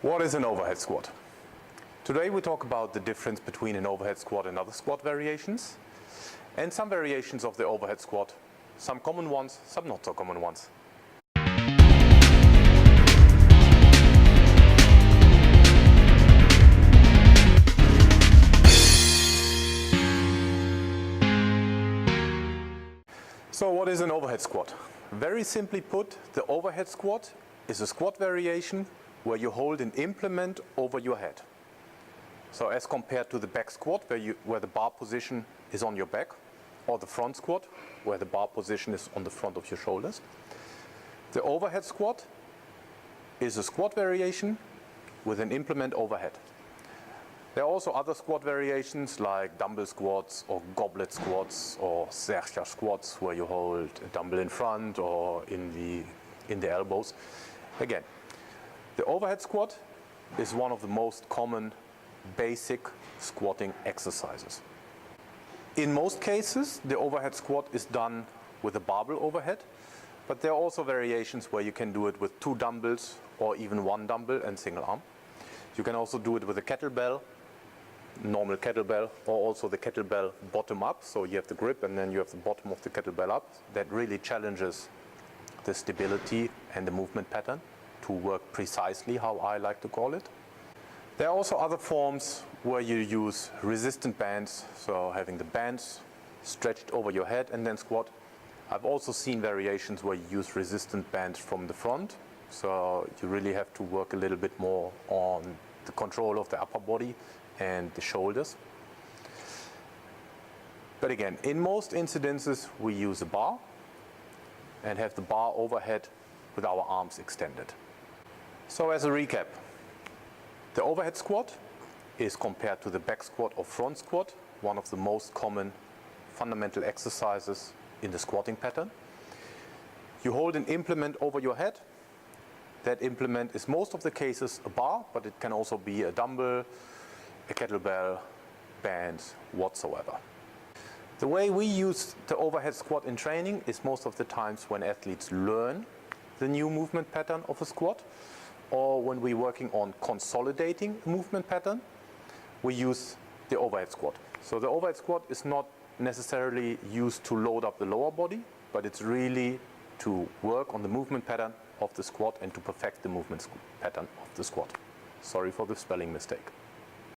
What is an overhead squat? Today we talk about the difference between an overhead squat and other squat variations, and some variations of the overhead squat, some common ones, some not so common ones. So what is an overhead squat? Very simply put, the overhead squat is a squat variation where you hold an implement over your head. So as compared to the back squat where the bar position is on your back, or the front squat where the bar position is on the front of your shoulders. The overhead squat is a squat variation with an implement overhead. There are also other squat variations like dumbbell squats or goblet squats or Zercher squats where you hold a dumbbell in front or in the elbows. Again, the overhead squat is one of the most common basic squatting exercises. In most cases, the overhead squat is done with a barbell overhead, but there are also variations where you can do it with 2 dumbbells or even 1 dumbbell and single arm. You can also do it with a kettlebell, normal kettlebell, or also the kettlebell bottom up, so you have the grip and then you have the bottom of the kettlebell up. That really challenges the stability and the movement pattern to work precisely how I like to call it. There are also other forms where you use resistant bands, so having the bands stretched over your head and then squat. I've also seen variations where you use resistant bands from the front, so you really have to work a little bit more on the control of the upper body and the shoulders. But again, in most incidences we use a bar and have the bar overhead with our arms extended. So as a recap, the overhead squat is, compared to the back squat or front squat, one of the most common fundamental exercises in the squatting pattern. You hold an implement over your head. That implement is most of the cases a bar, but it can also be a dumbbell, a kettlebell, bands, whatsoever. The way we use the overhead squat in training is most of the times when athletes learn the new movement pattern of a squat, or when we're working on consolidating a movement pattern, we use the overhead squat. So the overhead squat is not necessarily used to load up the lower body, but it's really to work on the movement pattern of the squat and to perfect the movement pattern of the squat. Sorry for the spelling mistake.